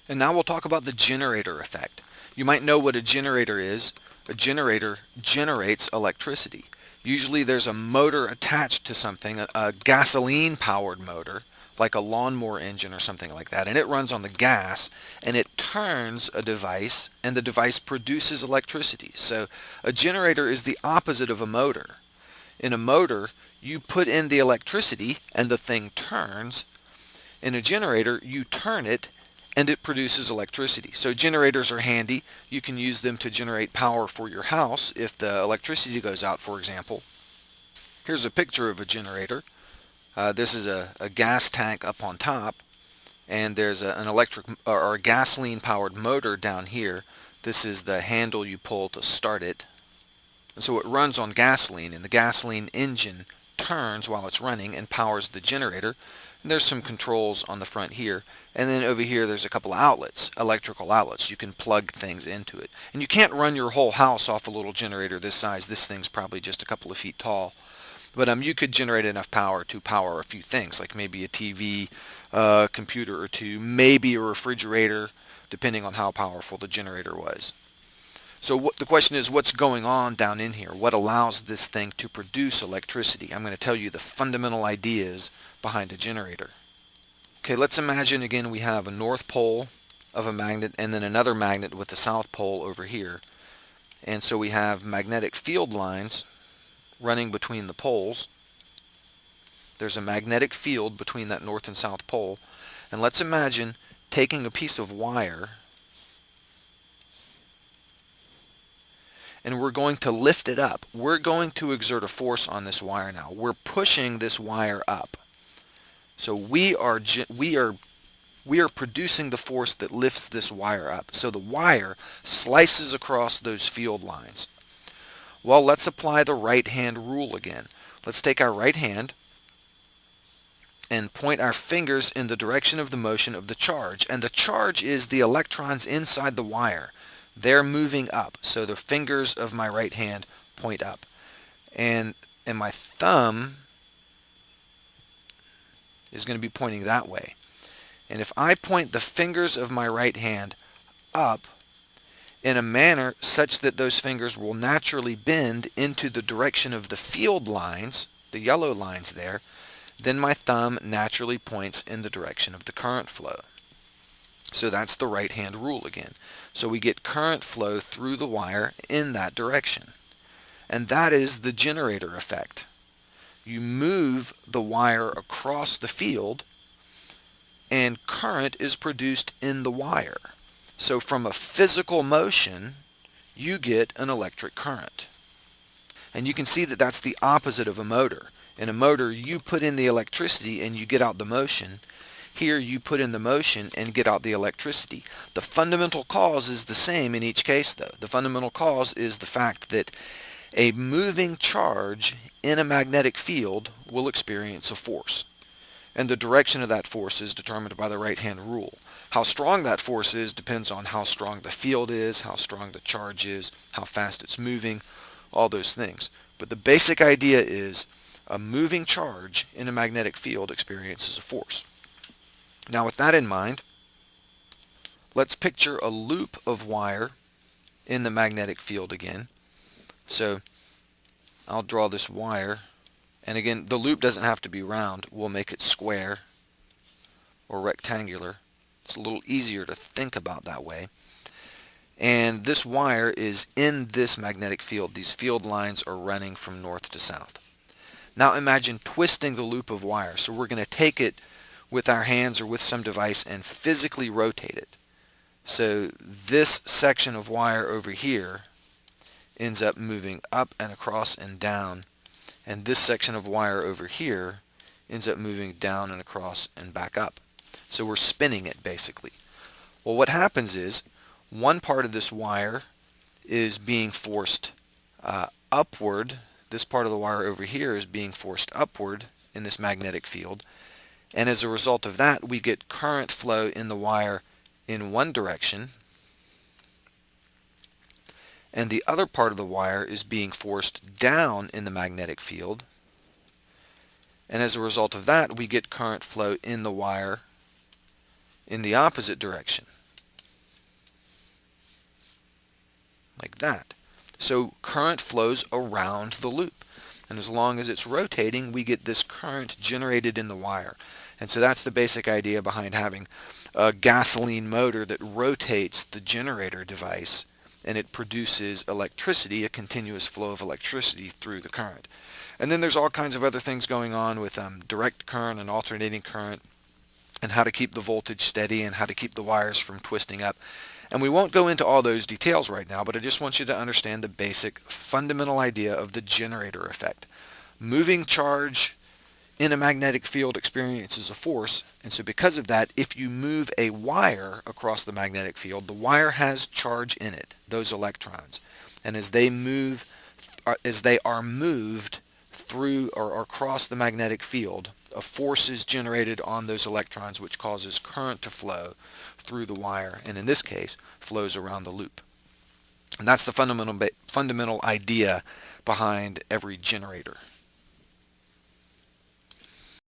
And now we'll talk about the generator effect. You might know what a generator is. A generator generates electricity. Usually there's a motor attached to something, a gasoline-powered motor, like a lawnmower engine or something like that, and it runs on the gas, and it turns a device, and the device produces electricity. So a generator is the opposite of a motor. In a motor, you put in the electricity, and the thing turns. In a generator, you turn it and it produces electricity. So generators are handy. You can use them to generate power for your house if the electricity goes out, for example. Here's a picture of a generator. This is a gas tank up on top, and there's an electric or a gasoline powered motor down here. This is the handle you pull to start it. And so it runs on gasoline, and the gasoline engine turns while it's running and powers the generator. And there's some controls on the front here. And then over here there's a couple of outlets, electrical outlets. You can plug things into it. And you can't run your whole house off a little generator this size. This thing's probably just a couple of feet tall. But you could generate enough power to power a few things, like maybe a TV, a computer or two, maybe a refrigerator, depending on how powerful the generator was. So the question is, what's going on down in here? What allows this thing to produce electricity? I'm going to tell you the fundamental ideas behind a generator. Okay, let's imagine again we have a north pole of a magnet and then another magnet with the south pole over here. And so we have magnetic field lines running between the poles. There's a magnetic field between that north and south pole. And let's imagine taking a piece of wire, and we're going to lift it up. We're going to exert a force on this wire now. We're pushing this wire up. So we are producing the force that lifts this wire up. So the wire slices across those field lines. Well, let's apply the right hand rule again. Let's take our right hand and point our fingers in the direction of the motion of the charge. And the charge is the electrons inside the wire. They're moving up. So the fingers of my right hand point up. And my thumb is going to be pointing that way. And if I point the fingers of my right hand up in a manner such that those fingers will naturally bend into the direction of the field lines, the yellow lines there, then my thumb naturally points in the direction of the current flow. So that's the right hand rule again. So we get current flow through the wire in that direction. And that is the generator effect. You move the wire across the field and current is produced in the wire. So from a physical motion, you get an electric current. And you can see that that's the opposite of a motor. In a motor, you put in the electricity and you get out the motion. Here you put in the motion and get out the electricity. The fundamental cause is the same in each case though. The fundamental cause is the fact that a moving charge in a magnetic field will experience a force. And the direction of that force is determined by the right-hand rule. How strong that force is depends on how strong the field is, how strong the charge is, how fast it's moving, all those things. But the basic idea is a moving charge in a magnetic field experiences a force. Now with that in mind, let's picture a loop of wire in the magnetic field again. So I'll draw this wire, and again the loop doesn't have to be round. We'll make it square or rectangular. It's a little easier to think about that way. And this wire is in this magnetic field. These field lines are running from north to south. Now imagine twisting the loop of wire. So we're going to take it with our hands or with some device and physically rotate it. So this section of wire over here ends up moving up and across and down, and this section of wire over here ends up moving down and across and back up. So we're spinning it basically. Well, what happens is one part of this wire is being forced upward. This part of the wire over here is being forced upward in this magnetic field, and as a result of that we get current flow in the wire in one direction, and the other part of the wire is being forced down in the magnetic field, and as a result of that we get current flow in the wire in the opposite direction. like that. So current flows around the loop. And as long as it's rotating, we get this current generated in the wire. And so that's the basic idea behind having a gasoline motor that rotates the generator device, and it produces electricity, a continuous flow of electricity through the current. And then there's all kinds of other things going on with direct current and alternating current, and how to keep the voltage steady and how to keep the wires from twisting up. And we won't go into all those details right now, but I just want you to understand the basic fundamental idea of the generator effect. Moving charge in a magnetic field experiences a force, and so because of that, if you move a wire across the magnetic field, the wire has charge in it, those electrons. And as they are moved through or across the magnetic field, a force is generated on those electrons, which causes current to flow through the wire, and in this case, flows around the loop. And that's the fundamental idea behind every generator.